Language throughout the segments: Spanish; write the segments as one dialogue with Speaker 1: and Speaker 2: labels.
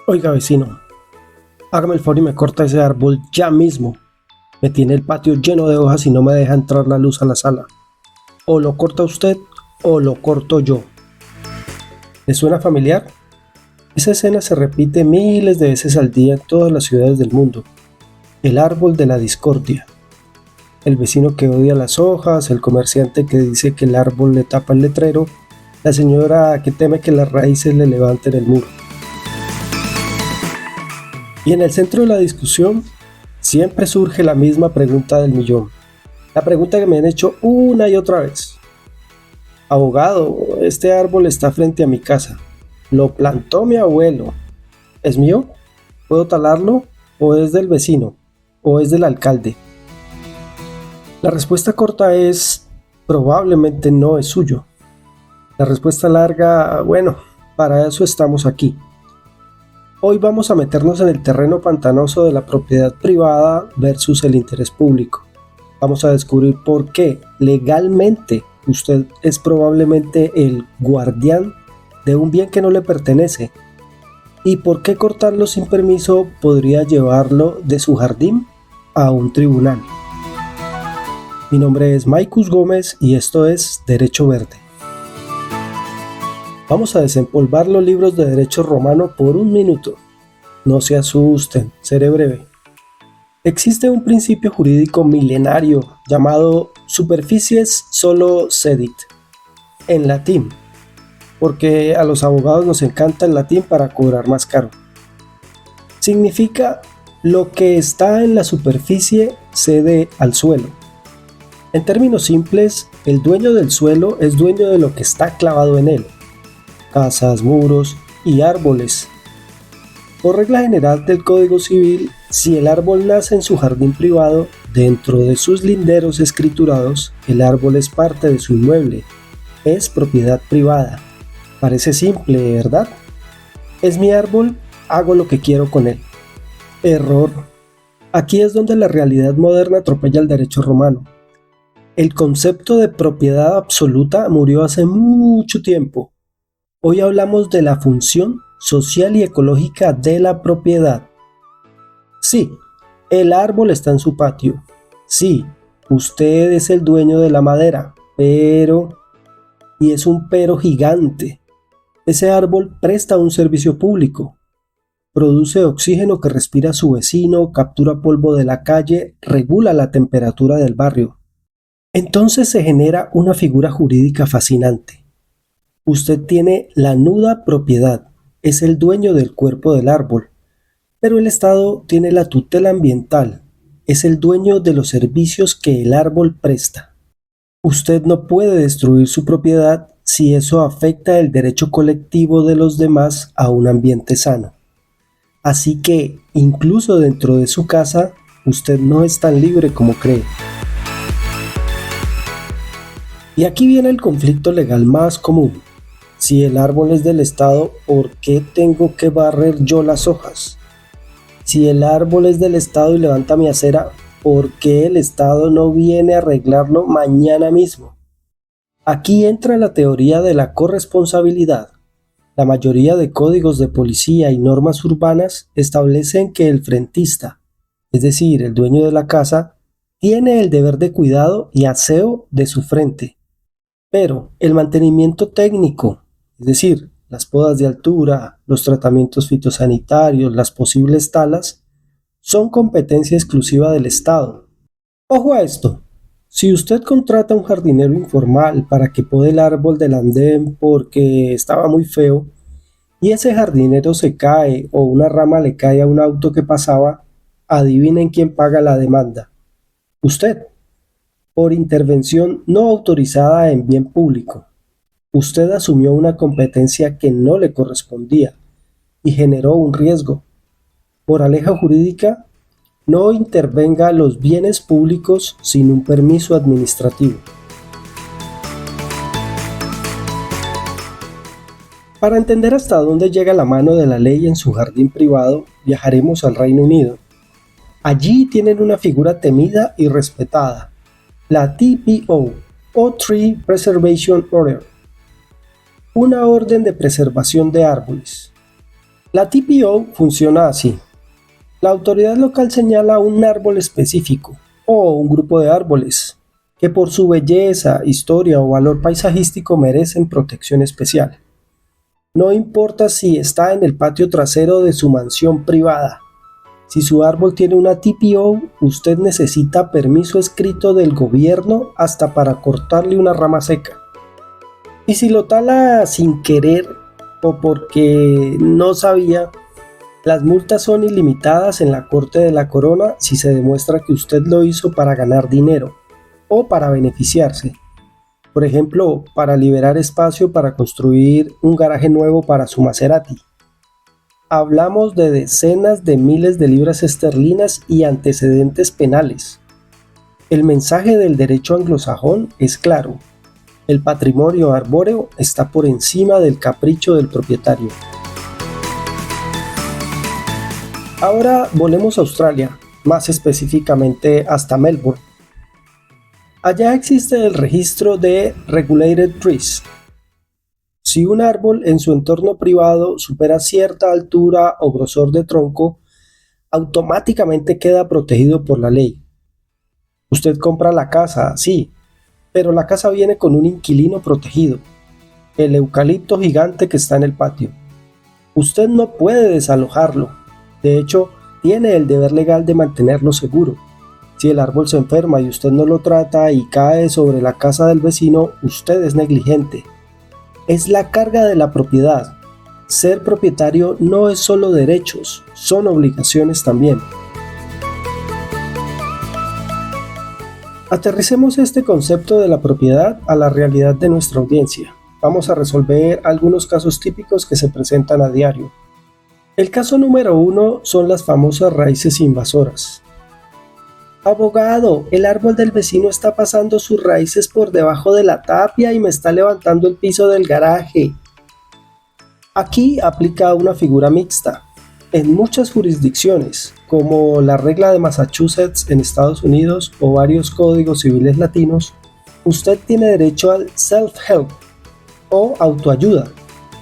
Speaker 1: Oiga, vecino, hágame el favor y me corta ese árbol ya mismo. Me tiene el patio lleno de hojas y no me deja entrar la luz a la sala. O lo corta usted o lo corto yo. ¿Le suena familiar? Esa escena se repite miles de veces al día en todas las ciudades del mundo. El árbol de la discordia. El vecino que odia las hojas, el comerciante que dice que el árbol le tapa el letrero, la señora que teme que las raíces le levanten el muro. Y en el centro de la discusión siempre surge la misma pregunta del millón. La pregunta que me han hecho una y otra vez. Abogado, este árbol está frente a mi casa. Lo plantó mi abuelo. ¿Es mío? ¿Puedo talarlo? ¿O es del vecino? ¿O es del alcalde? La respuesta corta es: probablemente no es suyo. La respuesta larga: bueno, para eso estamos aquí. Hoy vamos a meternos en el terreno pantanoso de la propiedad privada versus el interés público. Vamos a descubrir por qué legalmente usted es probablemente el guardián de un bien que no le pertenece y por qué cortarlo sin permiso podría llevarlo de su jardín a un tribunal. Mi nombre es Maikus Gómez y esto es Derecho Verde. Vamos a desempolvar los libros de derecho romano por un minuto. No se asusten, seré breve. Existe un principio jurídico milenario llamado superficies solo cedit, en latín, porque a los abogados nos encanta el latín para cobrar más caro. Significa: lo que está en la superficie cede al suelo. En términos simples, el dueño del suelo es dueño de lo que está clavado en él. Casas, muros y árboles. Por regla general del Código Civil, si el árbol nace en su jardín privado, dentro de sus linderos escriturados, el árbol es parte de su inmueble, es propiedad privada. Parece simple, ¿verdad? Es mi árbol, hago lo que quiero con él. Error. Aquí es donde la realidad moderna atropella el derecho romano. El concepto de propiedad absoluta murió hace mucho tiempo. Hoy hablamos de la función social y ecológica de la propiedad. Sí, el árbol está en su patio. Sí, usted es el dueño de la madera, pero... y es un pero gigante. Ese árbol presta un servicio público. Produce oxígeno que respira su vecino, captura polvo de la calle, regula la temperatura del barrio. Entonces se genera una figura jurídica fascinante. Usted tiene la nuda propiedad, es el dueño del cuerpo del árbol, pero el Estado tiene la tutela ambiental, es el dueño de los servicios que el árbol presta. Usted no puede destruir su propiedad si eso afecta el derecho colectivo de los demás a un ambiente sano. Así que, incluso dentro de su casa, usted no es tan libre como cree. Y aquí viene el conflicto legal más común. Si el árbol es del Estado, ¿por qué tengo que barrer yo las hojas? Si el árbol es del Estado y levanta mi acera, ¿por qué el Estado no viene a arreglarlo mañana mismo? Aquí entra la teoría de la corresponsabilidad. La mayoría de códigos de policía y normas urbanas establecen que el frentista, es decir, el dueño de la casa, tiene el deber de cuidado y aseo de su frente. Pero el mantenimiento técnico, es decir, las podas de altura, los tratamientos fitosanitarios, las posibles talas, son competencia exclusiva del Estado. Ojo a esto, si usted contrata a un jardinero informal para que pode el árbol del andén porque estaba muy feo, y ese jardinero se cae o una rama le cae a un auto que pasaba, adivinen quién paga la demanda. Usted, por intervención no autorizada en bien público. Usted asumió una competencia que no le correspondía y generó un riesgo. Moraleja jurídica: no intervenga los bienes públicos sin un permiso administrativo. Para entender hasta dónde llega la mano de la ley en su jardín privado, viajaremos al Reino Unido. Allí tienen una figura temida y respetada, la TPO, o Tree Preservation Order, una orden de preservación de árboles. La TPO funciona así. La autoridad local señala un árbol específico o un grupo de árboles que por su belleza, historia o valor paisajístico merecen protección especial. No importa si está en el patio trasero de su mansión privada. Si su árbol tiene una TPO, usted necesita permiso escrito del gobierno hasta para cortarle una rama seca. Y si lo tala sin querer o porque no sabía, las multas son ilimitadas en la Corte de la Corona si se demuestra que usted lo hizo para ganar dinero o para beneficiarse. Por ejemplo, para liberar espacio para construir un garaje nuevo para su Maserati. Hablamos de decenas de miles de libras esterlinas y antecedentes penales. El mensaje del derecho anglosajón es claro. El patrimonio arbóreo está por encima del capricho del propietario. Ahora volemos a Australia, más específicamente hasta Melbourne. Allá existe el registro de Regulated Trees. Si un árbol en su entorno privado supera cierta altura o grosor de tronco, automáticamente queda protegido por la ley. Usted compra la casa, sí, pero la casa viene con un inquilino protegido, el eucalipto gigante que está en el patio. Usted no puede desalojarlo. De hecho, tiene el deber legal de mantenerlo seguro. Si el árbol se enferma y usted no lo trata y cae sobre la casa del vecino, usted es negligente. Es la carga de la propiedad. Ser propietario no es solo derechos, son obligaciones también. Aterricemos este concepto de la propiedad a la realidad de nuestra audiencia. Vamos a resolver algunos casos típicos que se presentan a diario. El caso número 1 son las famosas raíces invasoras. Abogado, el árbol del vecino está pasando sus raíces por debajo de la tapia y me está levantando el piso del garaje. Aquí aplica una figura mixta. En muchas jurisdicciones, como la regla de Massachusetts en Estados Unidos o varios códigos civiles latinos, usted tiene derecho al self-help o autoayuda.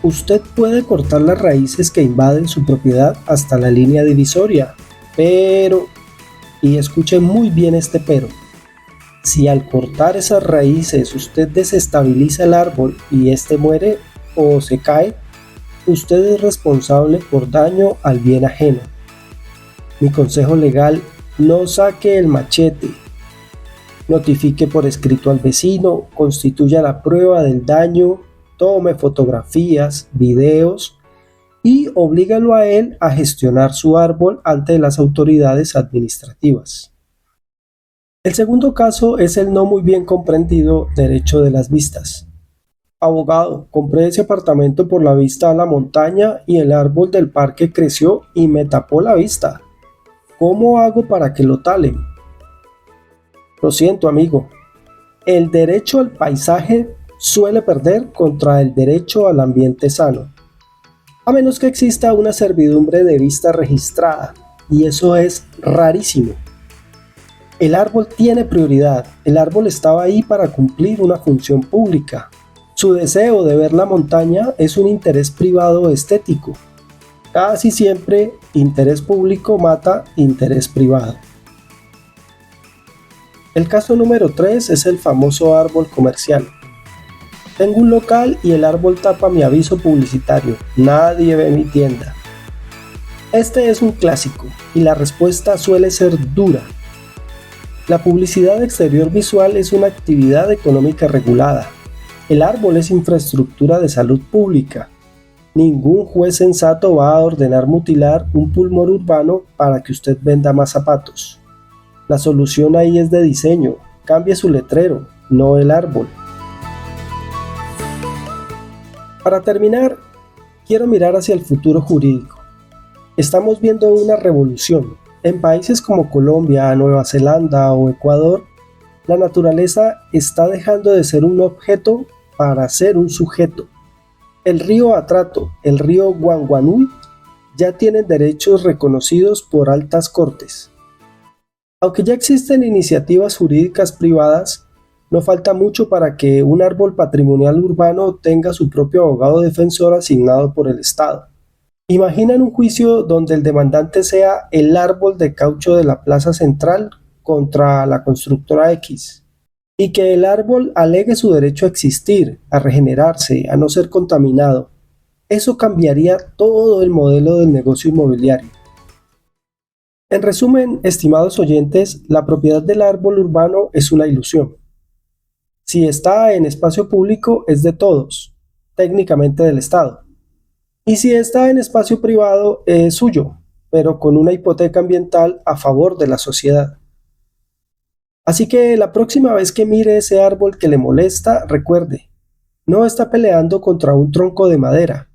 Speaker 1: Usted puede cortar las raíces que invaden su propiedad hasta la línea divisoria, pero, y escuche muy bien este pero, si al cortar esas raíces usted desestabiliza el árbol y este muere o se cae, usted es responsable por daño al bien ajeno. Mi consejo legal: no saque el machete. Notifique por escrito al vecino, constituya la prueba del daño, tome fotografías, videos y oblígalo a él a gestionar su árbol ante las autoridades administrativas. El segundo caso es el no muy bien comprendido derecho de las vistas. Abogado, compré ese apartamento por la vista a la montaña y el árbol del parque creció y me tapó la vista. ¿Cómo hago para que lo talen? Lo siento, amigo. El derecho al paisaje suele perder contra el derecho al ambiente sano, a menos que exista una servidumbre de vista registrada, y eso es rarísimo. El árbol tiene prioridad, el árbol estaba ahí para cumplir una función pública. Su deseo de ver la montaña es un interés privado estético. Casi siempre, interés público mata interés privado. El caso número 3 es el famoso árbol comercial. Tengo un local y el árbol tapa mi aviso publicitario. Nadie ve mi tienda. Este es un clásico y la respuesta suele ser dura. La publicidad exterior visual es una actividad económica regulada. El árbol es infraestructura de salud pública. Ningún juez sensato va a ordenar mutilar un pulmón urbano para que usted venda más zapatos. La solución ahí es de diseño. Cambie su letrero, no el árbol. Para terminar, quiero mirar hacia el futuro jurídico. Estamos viendo una revolución. En países como Colombia, Nueva Zelanda o Ecuador, la naturaleza está dejando de ser un objeto para ser un sujeto. El río Atrato, el río Guanguanui, ya tienen derechos reconocidos por altas cortes. Aunque ya existen iniciativas jurídicas privadas, no falta mucho para que un árbol patrimonial urbano tenga su propio abogado defensor asignado por el Estado. Imaginan un juicio donde el demandante sea el árbol de caucho de la plaza central contra la constructora X y que el árbol alegue su derecho a existir, a regenerarse, a no ser contaminado. Eso cambiaría todo el modelo del negocio inmobiliario. En resumen, estimados oyentes, la propiedad del árbol urbano es una ilusión. Si está en espacio público es de todos, técnicamente del Estado. Y si está en espacio privado es suyo, pero con una hipoteca ambiental a favor de la sociedad. Así que la próxima vez que mire ese árbol que le molesta, recuerde, no está peleando contra un tronco de madera,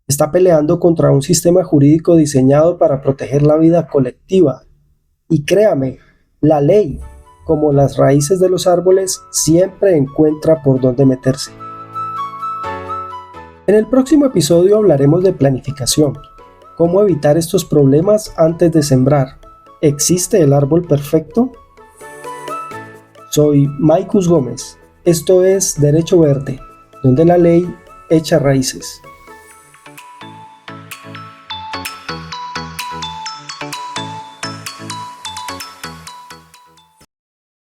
Speaker 1: está peleando contra un sistema jurídico diseñado para proteger la vida colectiva. Y créame, la ley, como las raíces de los árboles, siempre encuentra por dónde meterse. En el próximo episodio hablaremos de planificación, cómo evitar estos problemas antes de sembrar. ¿Existe el árbol perfecto? Soy Maikus Gómez. Esto es Derecho Verde, donde la ley echa raíces.